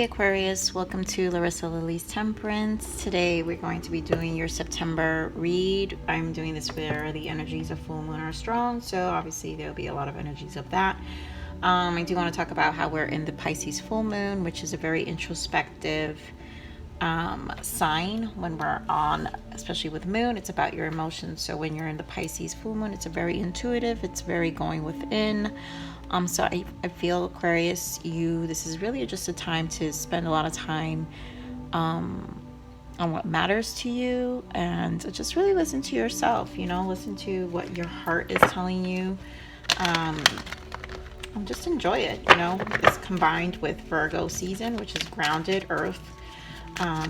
Aquarius, welcome to Larisa Lili's Temperance. Today we're going to be doing your September read. I'm doing this where the energies of full moon are strong, so obviously there'll be a lot of energies of that. I do want to talk about how we're in the Pisces full moon, which is a very introspective sign. When we're on, especially with moon, it's about your emotions. So when you're in the Pisces full moon, it's a very intuitive, it's very going within. So I feel, Aquarius, this is really just a time to spend a lot of time on what matters to you, and just really listen to yourself, listen to what your heart is telling you. And just enjoy it. It's combined with Virgo season, which is grounded earth.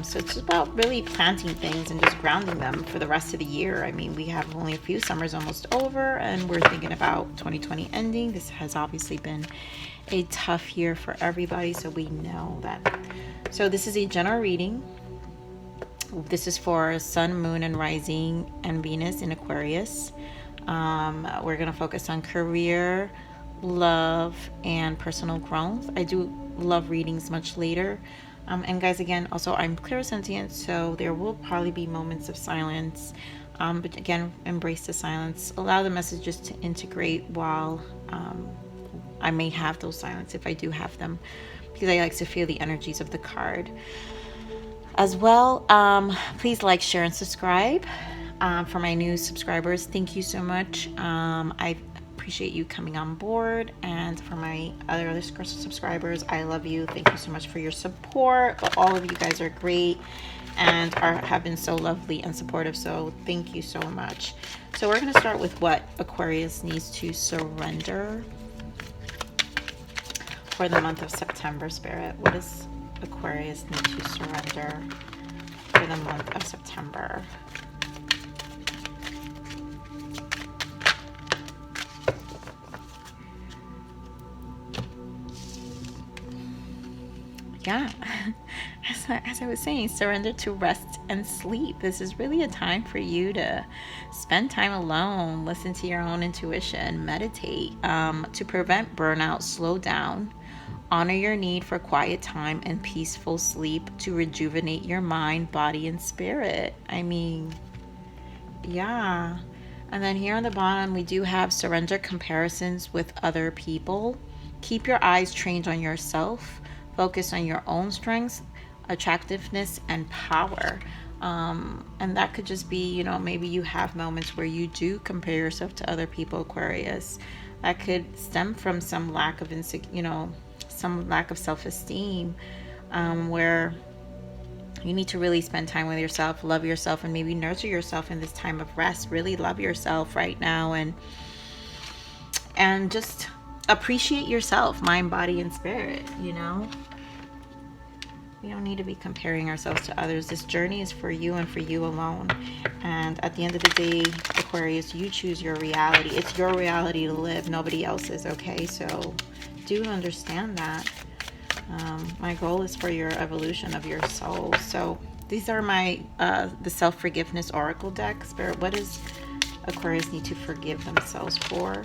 So it's about really planting things and just grounding them for the rest of the year. I mean, we have only a few summers almost over, and we're thinking about 2020 ending. This has obviously been a tough year for everybody, so we know that. So this is a general reading. This is for Sun, Moon, and Rising, and Venus in Aquarius. We're going to focus on career, love, and personal growth. I do love readings much later. And guys, again, also I'm clairsentient, so there will probably be moments of silence. But again, embrace the silence. Allow the messages to integrate while I may have those silence if I do have them, because I like to feel the energies of the card as well. Please like, share, and subscribe. For my new subscribers, thank you so much. I appreciate you coming on board, and for my other subscribers, I love you. Thank you so much for your support. All of you guys are great and have been so lovely and supportive, so thank you so much. So we're going to start with what Aquarius needs to surrender for the month of September. Spirit, what does Aquarius need to surrender for the month of September? Yeah, as I was saying, surrender to rest and sleep. This is really a time for you to spend time alone, listen to your own intuition, meditate. To prevent burnout, slow down, honor your need for quiet time and peaceful sleep to rejuvenate your mind, body, and spirit. I mean, yeah. And then here on the bottom, we do have surrender comparisons with other people. Keep your eyes trained on yourself. Focus on your own strengths, attractiveness, and power. And that could just be, maybe you have moments where you do compare yourself to other people, Aquarius. That could stem from some lack of some lack of self-esteem, where you need to really spend time with yourself, love yourself, and maybe nurture yourself in this time of rest. Really love yourself right now, and just appreciate yourself, mind, body, and spirit. We don't need to be comparing ourselves to others. This journey is for you and for you alone. And at the end of the day, Aquarius, you choose your reality. It's your reality to live, nobody else's, okay? So do understand that. My goal is for your evolution of your soul. So these are my the self-forgiveness oracle deck. Spirit, what does Aquarius need to forgive themselves for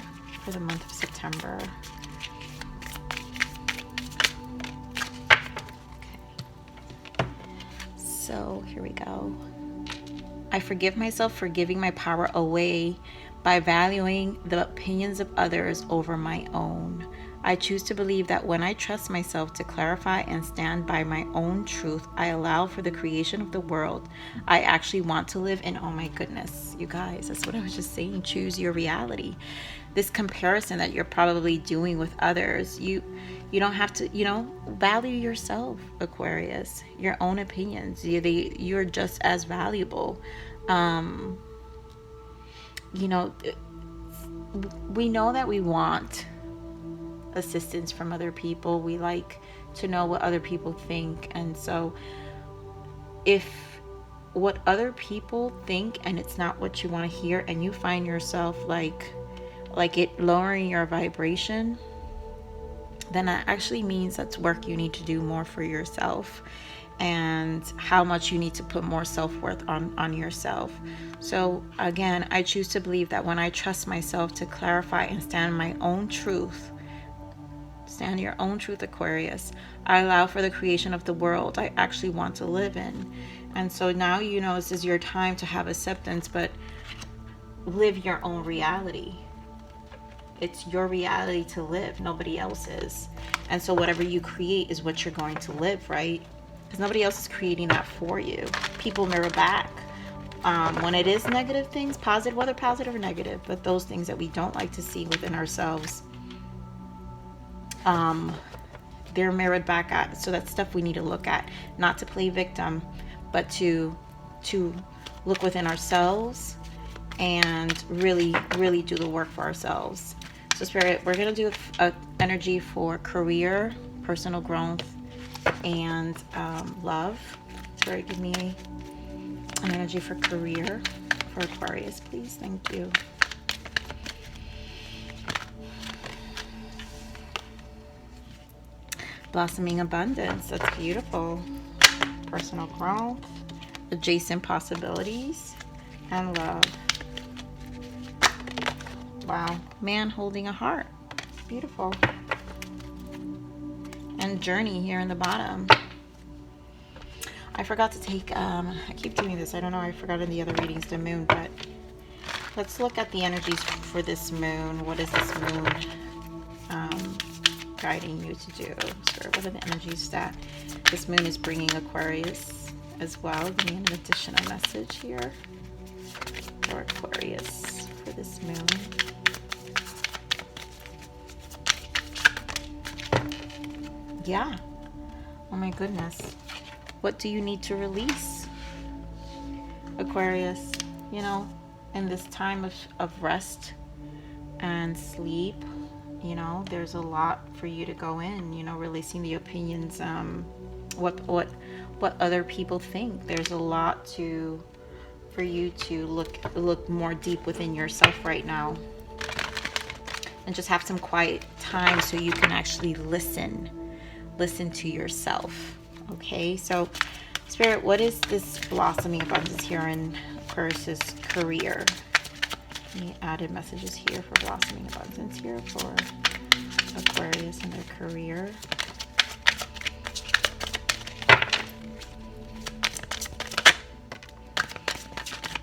the month of September? So here we go. I forgive myself for giving my power away by valuing the opinions of others over my own. I choose to believe that when I trust myself to clarify and stand by my own truth, I allow for the creation of the world I actually want to live in. Oh my goodness, you guys, that's what I was just saying. Choose your reality. This comparison that you're probably doing with others, you don't have to, value yourself, Aquarius, your own opinions. You're just as valuable. We know that we want assistance from other people. We like to know what other people think. And so if what other people think and it's not what you want to hear, and you find yourself like it lowering your vibration, then that actually means that's work you need to do more for yourself, and how much you need to put more self-worth on yourself. So again, I choose to believe that when I trust myself to clarify and stand my own truth, understand your own truth, Aquarius. I allow for the creation of the world I actually want to live in. And so now, you know, this is your time to have acceptance, but live your own reality. It's your reality to live, nobody else's. And so whatever you create is what you're going to live, right? Because nobody else is creating that for you. People mirror back. When it is negative things, positive, whether positive or negative, but those things that we don't like to see within ourselves, they're mirrored back at. So that's stuff we need to look at, not to play victim, but to look within ourselves and really do the work for ourselves. So Spirit, we're going to do a energy for career, personal growth, and love. Spirit, give me an energy for career for Aquarius, please. Thank you. Blossoming abundance. That's beautiful. Personal growth, adjacent possibilities, and love. Wow. Man holding a heart. Beautiful. And journey here in the bottom. I forgot to take, I keep doing this. I don't know. I forgot in the other readings the moon, but let's look at the energies for this moon. What is this moon guiding you to do? So what are the energies that this moon is bringing Aquarius as well? Give me an additional message here for Aquarius for this moon. Yeah. Oh my goodness. What do you need to release, Aquarius? You know, in this time of rest and sleep, you know, there's a lot for you to go in, you know, releasing the opinions, what other people think. There's a lot for you to look more deep within yourself right now. And just have some quiet time so you can actually listen to yourself. Okay, so Spirit, what is this blossoming abundance here in Aquarius's career? Any added messages here for blossoming abundance here for Aquarius and their career?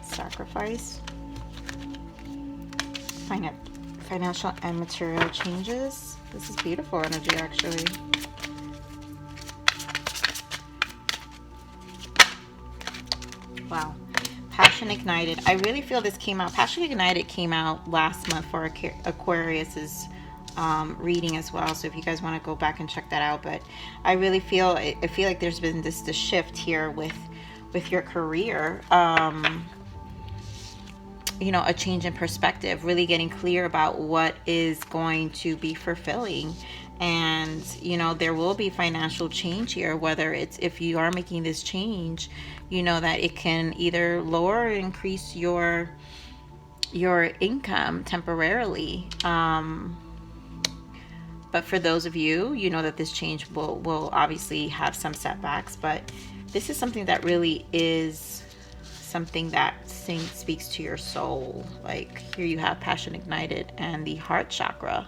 Sacrifice. Financial and material changes. This is beautiful energy, actually. Wow. Passion ignited. I really feel this came out. Passion ignited came out last month for Aquarius's reading as well. So if you guys want to go back and check that out, but I really feel like there's been this shift here with your career. You know, a change in perspective, really getting clear about what is going to be fulfilling. And, you know, there will be financial change here, whether it's, if you are making this change, you know that it can either lower or increase your income temporarily. But for those of you, you know that this change will obviously have some setbacks, but this is something that really is something that speaks to your soul. Like here you have passion ignited and the heart chakra.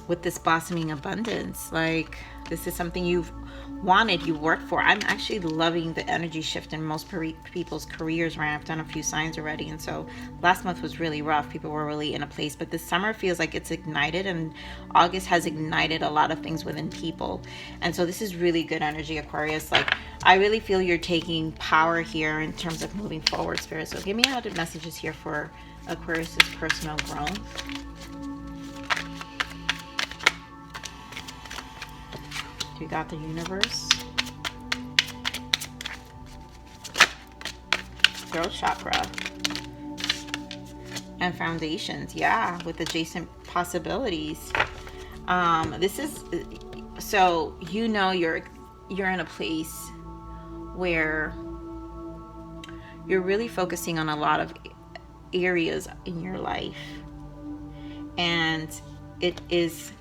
With this blossoming abundance, like this is something you've wanted, you worked for. I'm actually loving the energy shift in most people's careers, right? I've done a few signs already, and so last month was really rough. People were really in a place, but this summer feels like it's ignited, and August has ignited a lot of things within people. And so this is really good energy, Aquarius. Like I really feel you're taking power here in terms of moving forward, Spirit. So give me added messages here for Aquarius's personal growth. We got the universe, throat chakra, and foundations. Yeah, with adjacent possibilities. This is, so you know you're in a place where you're really focusing on a lot of areas in your life, and it is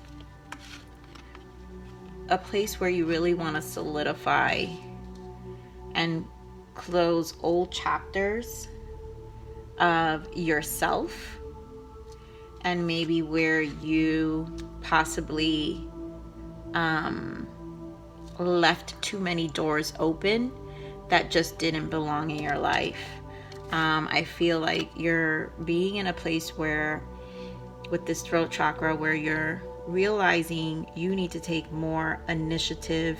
a place where you really want to solidify and close old chapters of yourself and maybe where you possibly left too many doors open that just didn't belong in your life. I feel like you're being in a place where, with this throat chakra, where you're realizing you need to take more initiative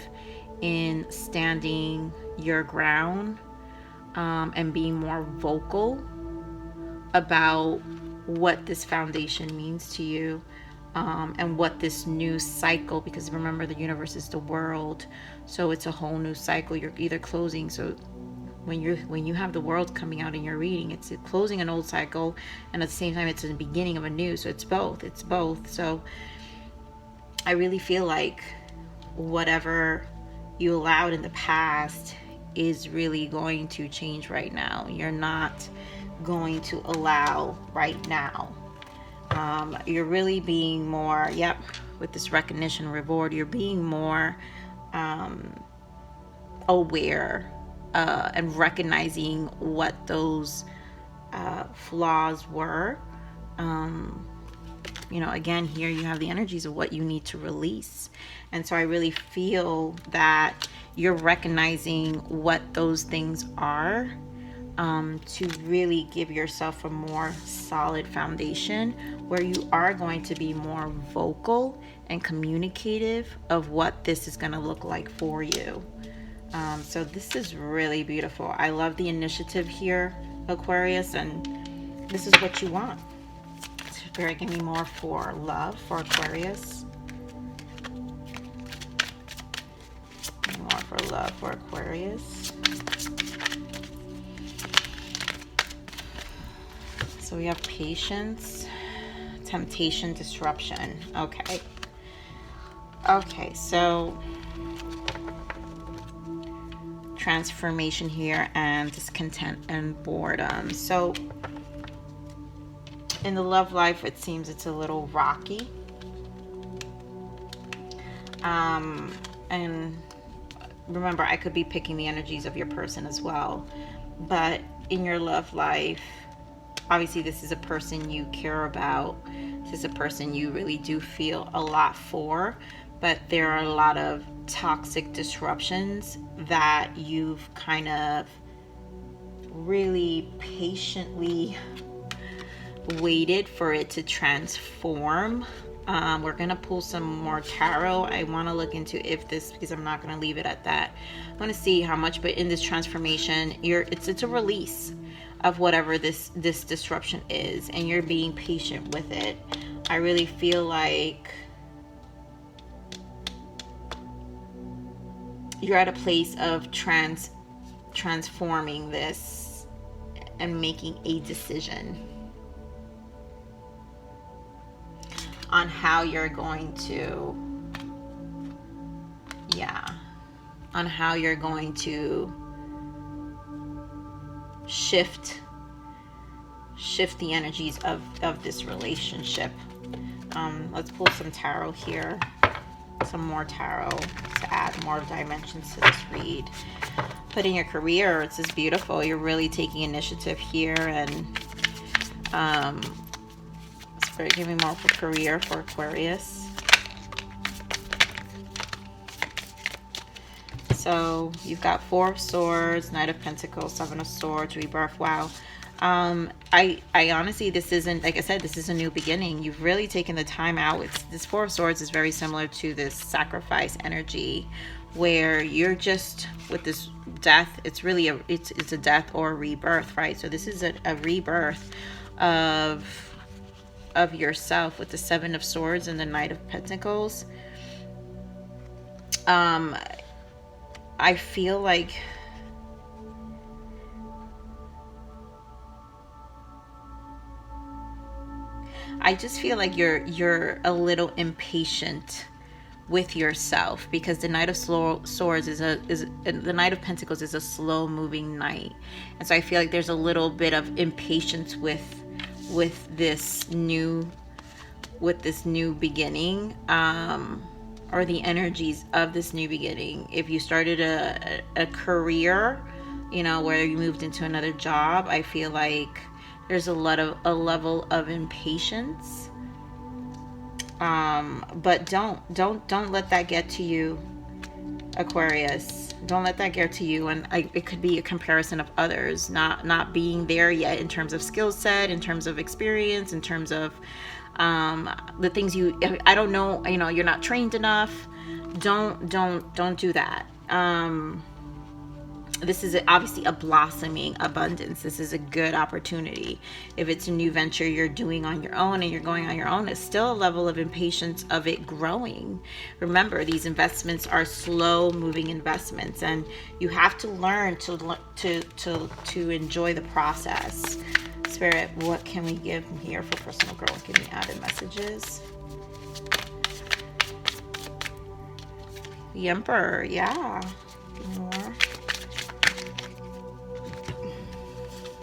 in standing your ground, and being more vocal about what this foundation means to you, and what this new cycle, because remember, the universe is the world, so it's a whole new cycle. You're either closing, so when you have the world coming out in your reading, it's closing an old cycle, and at the same time it's the beginning of a new. So it's both. So I really feel like whatever you allowed in the past is really going to change right now. You're not going to allow right now. You're really being more, with this recognition reward, you're being more aware, and recognizing what those flaws were. Again, here you have the energies of what you need to release. And so I really feel that you're recognizing what those things are, to really give yourself a more solid foundation where you are going to be more vocal and communicative of what this is going to look like for you. So this is really beautiful. I love the initiative here, Aquarius, and this is what you want. Spirit, give me more for love for Aquarius. Give me more for love for Aquarius. So we have patience, temptation, disruption. Okay, so transformation here, and discontent and boredom. So in the love life, it seems it's a little rocky. And remember, I could be picking the energies of your person as well. But in your love life, obviously this is a person you care about. This is a person you really do feel a lot for. But there are a lot of toxic disruptions that you've kind of really patiently waited for it to transform. We're gonna pull some more tarot. I want to look into if this, because I'm not going to leave it at that. I want to see how much, but in this transformation, it's a release of whatever this disruption is, and you're being patient with it. I really feel like you're at a place of transforming this and making a decision on how you're going to, shift the energies of this relationship. Let's pull some tarot here, some more tarot to add more dimensions to this read. But in your career, it's just beautiful. You're really taking initiative here, and Spirit, give me more for career for Aquarius. So you've got Four of Swords, Knight of Pentacles, Seven of Swords, Rebirth. Wow. I honestly, this isn't, like I said, this is a new beginning. You've really taken the time out. This Four of Swords is very similar to this sacrifice energy, where you're just with this death. It's really it's a death or a rebirth, right? So this is a rebirth of yourself with the Seven of Swords and the Knight of Pentacles. I feel like you're a little impatient with yourself, because the Knight of Swords the Knight of Pentacles is a slow moving knight, and so I feel like there's a little bit of impatience with this new beginning, or the energies of this new beginning. If you started a career, where you moved into another job, I feel like there's a level of impatience But don't let that get to you, Aquarius. Don't let that get to you. And it could be a comparison of others not being there yet in terms of skill set, in terms of experience, in terms of the things I don't know, you're not trained enough. Don't do that. This is obviously a blossoming abundance. This is a good opportunity. If it's a new venture you're doing on your own and you're going on your own, it's still a level of impatience of it growing. Remember, these investments are slow moving investments, and you have to learn to enjoy the process. Spirit, what can we give here for personal growth? Give me added messages. The Emperor, yeah. Give me more.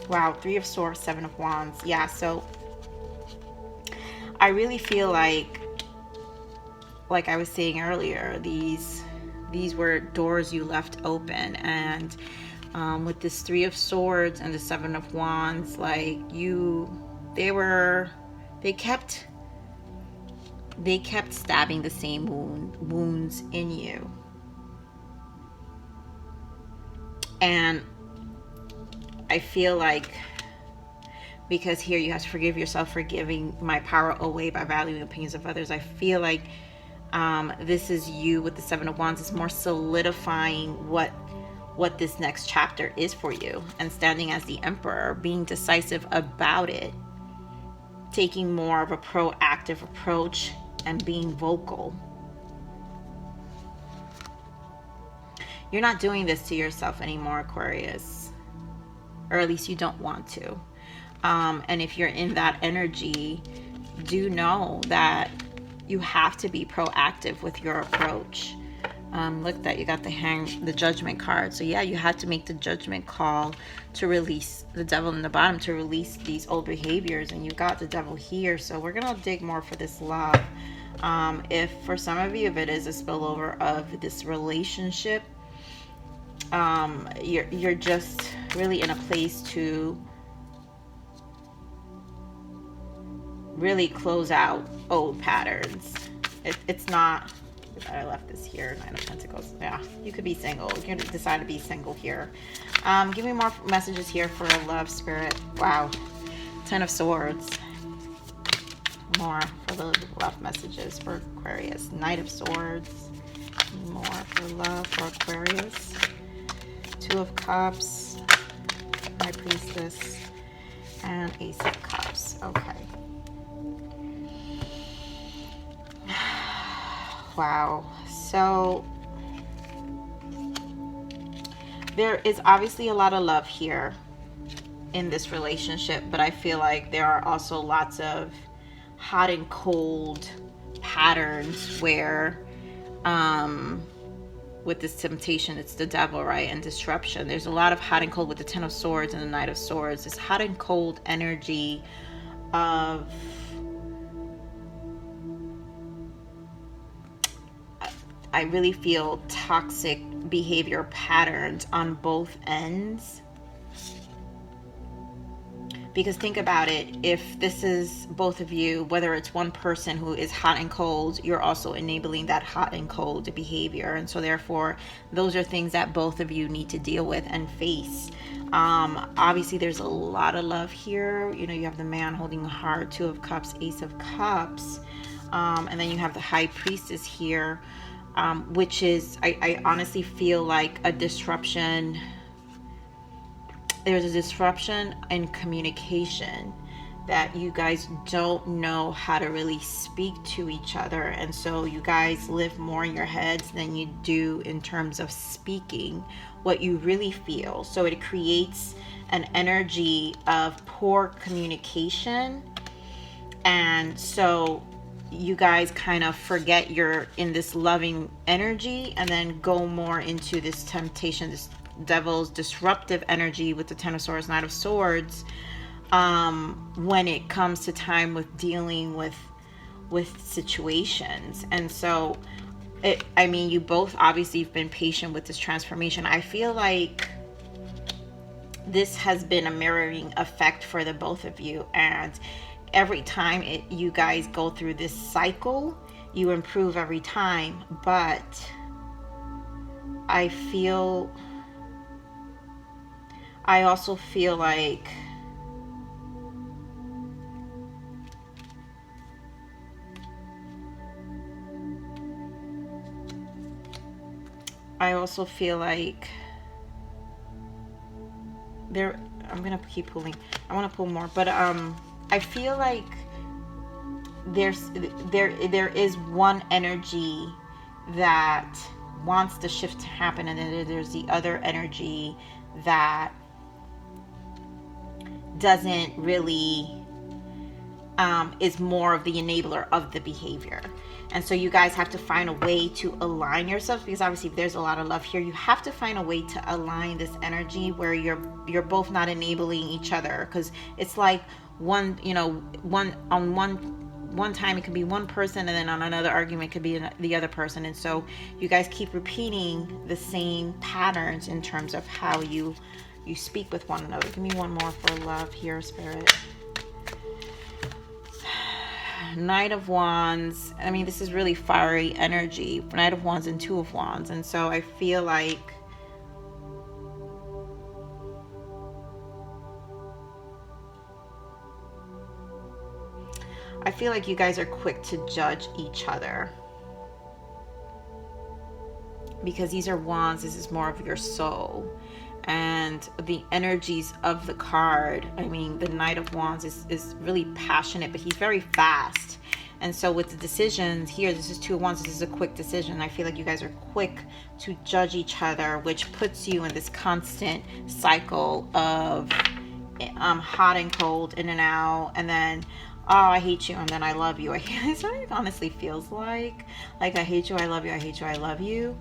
Wow, 3 of Swords, 7 of Wands. Yeah, so I really feel like I was saying earlier, these were doors you left open, and with this 3 of Swords and the 7 of Wands, like they kept stabbing the same wounds in you. And I feel like, because here you have to forgive yourself for giving my power away by valuing opinions of others. I feel like this is you with the 7 of Wands. It's more solidifying what this next chapter is for you, and standing as the Emperor, being decisive about it, taking more of a proactive approach, and being vocal. You're not doing this to yourself anymore, Aquarius. Or at least you don't want to. And if you're in that energy, do know that you have to be proactive with your approach. Look, that you got the Judgment card. So yeah, you had to make the judgment call to release the Devil in the bottom, to release these old behaviors, and you got the Devil here. So we're gonna dig more for this love. If for some of you, if it is a spillover of this relationship, you're just really in a place to really close out old patterns. It's not that I left this here. 9 of Pentacles. Yeah, you could be single. You can decide to be single here. Give me more messages here for a love, Spirit. Wow. 10 of Swords. More for the love messages for Aquarius. Knight of Swords. More for love for Aquarius. 2 of Cups, High Priestess, and Ace of Cups. Okay. Wow. So there is obviously a lot of love here in this relationship, but I feel like there are also lots of hot and cold patterns where with this temptation, it's the Devil, right? And disruption. There's a lot of hot and cold with the 10 of Swords and the Knight of Swords. This hot and cold energy of I really feel toxic behavior patterns on both ends. Because think about it, if this is both of you, whether it's one person who is hot and cold, you're also enabling that hot and cold behavior. And so therefore, those are things that both of you need to deal with and face. Obviously, there's a lot of love here. You know, you have the man holding a heart, 2 of Cups, Ace of Cups. And then you have the High Priestess here, which is, I honestly feel like a disruption. There's a disruption in communication, that you guys don't know how to really speak to each other, and so you guys live more in your heads than you do in terms of speaking what you really feel. So it creates an energy of poor communication, and so you guys kind of forget you're in this loving energy and then go more into this temptation, this Devil's disruptive energy with the 10 of Swords, Knight of Swords, when it comes to time with dealing with situations. And so I mean, you both obviously have been patient with this transformation. I feel like this has been a mirroring effect for the both of you, and every time you guys go through this cycle, you improve every time. But I also feel like there, I'm gonna keep pulling. I want to pull more, but I feel like there is one energy that wants the shift to happen, and then there's the other energy that doesn't really, is more of the enabler of the behavior. And so you guys have to find a way to align yourselves, because obviously if there's a lot of love here, you have to find a way to align this energy where you're both not enabling each other. Because it's like one time it could be one person, and then on another argument it could be the other person. And so you guys keep repeating the same patterns in terms of how you speak with one another. Give me one more for love here, Spirit. Knight of Wands. I mean, this is really fiery energy. Knight of Wands and Two of Wands. And so I feel like you guys are quick to judge each other, because these are wands. This is more of your soul. And the energies of the card, I mean, the Knight of Wands is really passionate, but he's very fast. And so with the decisions here, this is Two of Wands. This is a quick decision. I feel like you guys are quick to judge each other, which puts you in this constant cycle of hot and cold, in and out, and then, oh, I hate you, and then I love you. That's what it honestly feels like. Like, I hate you, I love you, I hate you, I love you.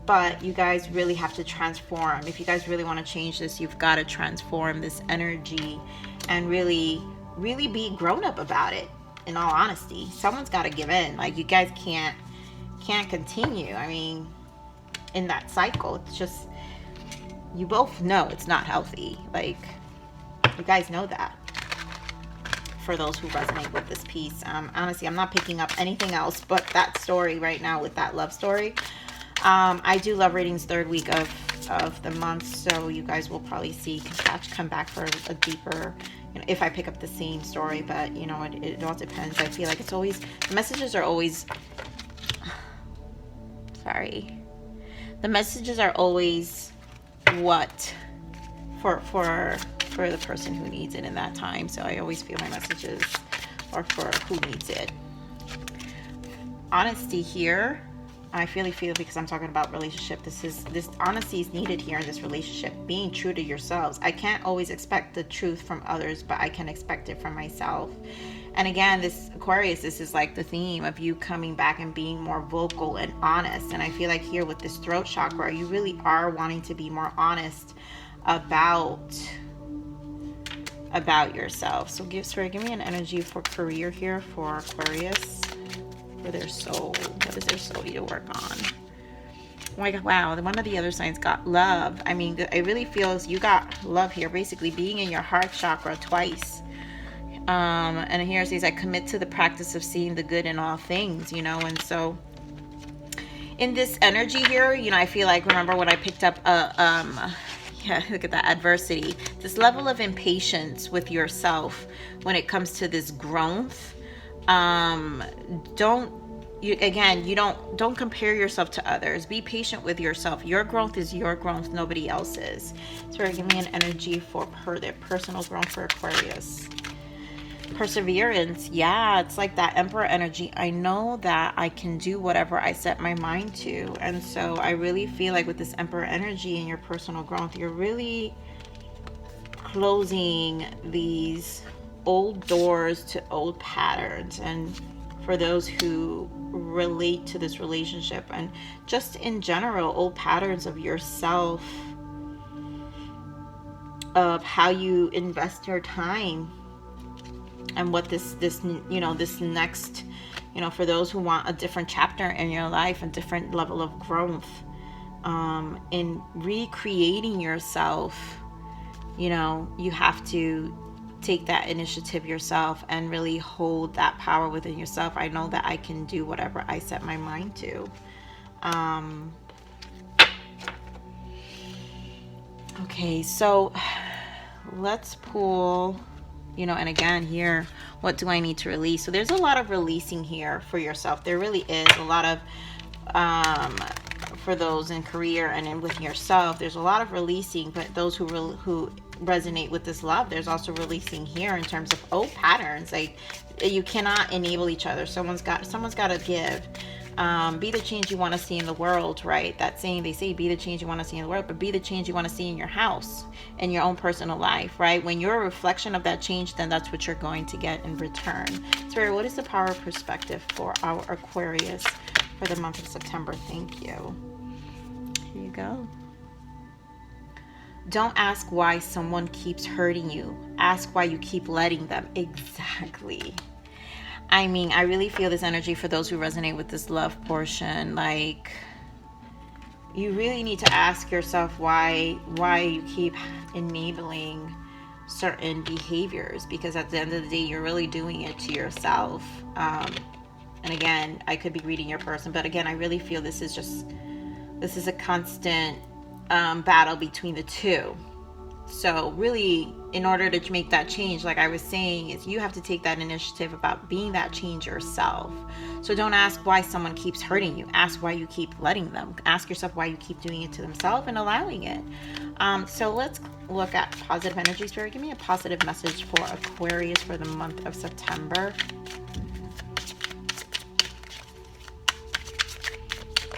But you guys really have to transform. If you guys really want to change this, you've got to transform this energy and really, really be grown up about it. In all honesty, someone's got to give in. Like, you guys can't continue. I mean, in that cycle, it's just, you both know it's not healthy. Like, you guys know that. For those who resonate with this piece, honestly, I'm not picking up anything else but that story right now with that love story. I do love readings third week of the month, so you guys will probably come back for a deeper, if I pick up the same story. But it all depends. I feel like it's always, the messages are always, sorry, the messages are always what for the person who needs it in that time. So I always feel my messages are for who needs it. Honesty here, I really feel, because I'm talking about relationship, this honesty is needed here in this relationship. Being true to yourselves. I can't always expect the truth from others, but I can expect it from myself. And again, this Aquarius, this is like the theme of you coming back and being more vocal and honest. And I feel like here with this throat chakra, you really are wanting to be more honest about yourself. So give me an energy for career here for Aquarius. For their soul. What does their soul need to work on? Oh my God, wow, one of the other signs got love. I mean, it really feels you got love here, basically being in your heart chakra twice. And here it says, I commit to the practice of seeing the good in all things, and so in this energy here, I feel like, remember what I picked up, yeah, look at that adversity, this level of impatience with yourself when it comes to this growth. Don't compare yourself to others. Be patient with yourself. Your growth is your growth, nobody else's. So give me an energy for their personal growth for Aquarius. Perseverance. Yeah, it's like that Emperor energy. I know that I can do whatever I set my mind to. And so I really feel like with this Emperor energy in your personal growth, you're really closing these old doors to old patterns. And for those who relate to this relationship and just in general, old patterns of yourself, of how you invest your time, and what this next, for those who want a different chapter in your life, a different level of growth, in recreating yourself, you have to take that initiative yourself and really hold that power within yourself. I know that I can do whatever I set my mind to. Okay, so let's pull, and again here, what do I need to release? So there's a lot of releasing here for yourself. There really is a lot of, for those in career and in with yourself, there's a lot of releasing. But those who resonate with this love, there's also releasing here in terms of old patterns. Like, you cannot enable each other. Someone's got to give. Be the change you want to see in the world, right? That saying, they say, be the change you want to see in the world, but be the change you want to see in your house, in your own personal life, right? When you're a reflection of that change, then that's what you're going to get in return. Spirit, what is the power of perspective for our Aquarius for the month of September? Thank you. Here you go. Don't ask why someone keeps hurting you. Ask why you keep letting them. Exactly. I mean, I really feel this energy for those who resonate with this love portion. Like, you really need to ask yourself why you keep enabling certain behaviors, because at the end of the day, you're really doing it to yourself. And again, I could be reading your person, but again, I really feel this is a constant battle between the two. So really, in order to make that change, like I was saying, is you have to take that initiative about being that change yourself. So don't ask why someone keeps hurting you. Ask why you keep letting them. Ask yourself why you keep doing it to themselves and allowing it. So let's look at positive energy. Spirit, give me a positive message for Aquarius for the month of September.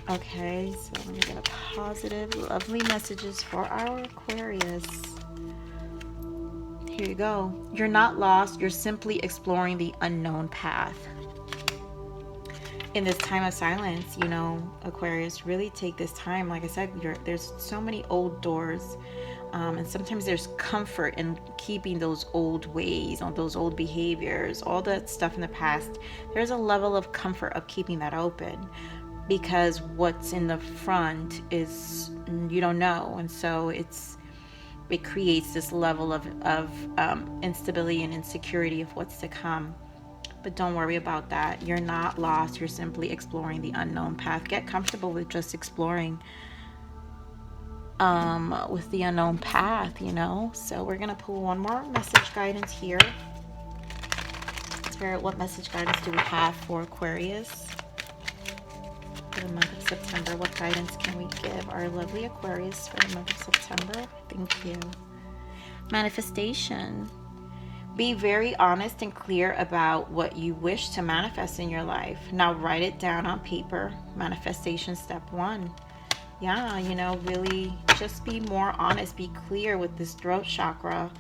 Okay, so let me get a positive, lovely messages for our Aquarius. Here you go. You're not lost. You're simply exploring the unknown path. In this time of silence, Aquarius, really take this time. Like I said, there's so many old doors. And sometimes there's comfort in keeping those old ways, those old behaviors, all that stuff in the past. There's a level of comfort of keeping that open, because what's in the front is, you don't know. And so it creates this level of instability and insecurity of what's to come. But don't worry about that. You're not lost. You're simply exploring the unknown path. Get comfortable with just exploring with the unknown path, So we're going to pull one more message guidance here. Spirit, what message guidance do we have for Aquarius for the month of September? What guidance can we give our lovely Aquarius for the month of September? Thank you. Manifestation. Be very honest and clear about what you wish to manifest in your life. Now write it down on paper. Manifestation step 1. Yeah, really just be more honest. Be clear with this throat chakra.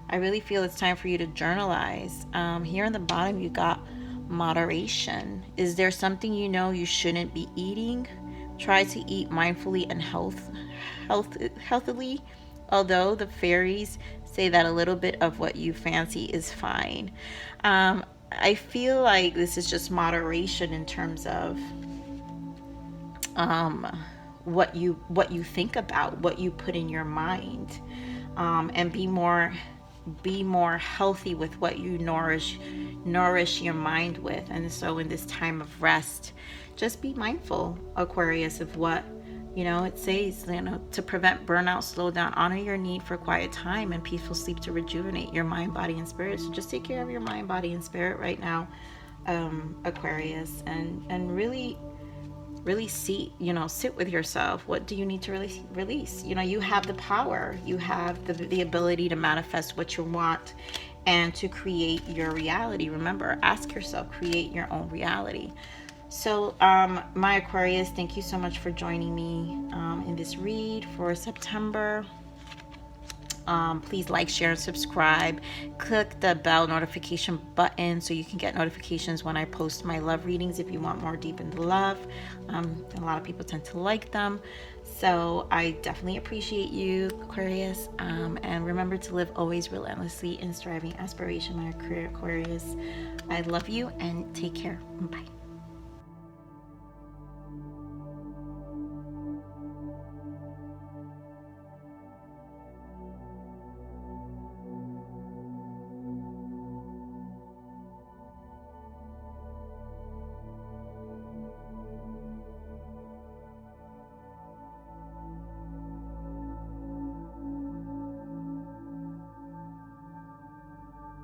I really feel it's time for you to journalize. Here on the bottom, you got moderation. Is there something you shouldn't be eating? Try to eat mindfully and healthily. Although the fairies say that a little bit of what you fancy is fine. I feel like this is just moderation in terms of what you think about, what you put in your mind, and be more healthy with what you nourish your mind with. And so in this time of rest, just be mindful, Aquarius, of what it says, to prevent burnout, slow down, honor your need for quiet time and peaceful sleep to rejuvenate your mind, body, and spirit. So just take care of your mind, body, and spirit right now, Aquarius, and really sit with yourself. What do you need to release? You have the power. You have the ability to manifest what you want and to create your reality. Remember, ask yourself, create your own reality. So, my Aquarius, thank you so much for joining me in this read for September. Please like, share, and subscribe. Click the bell notification button so you can get notifications when I post my love readings if you want more deep into love. A lot of people tend to like them. So I definitely appreciate you, Aquarius. And remember to live always relentlessly in striving aspiration, my Aquarius. I love you and take care. Bye.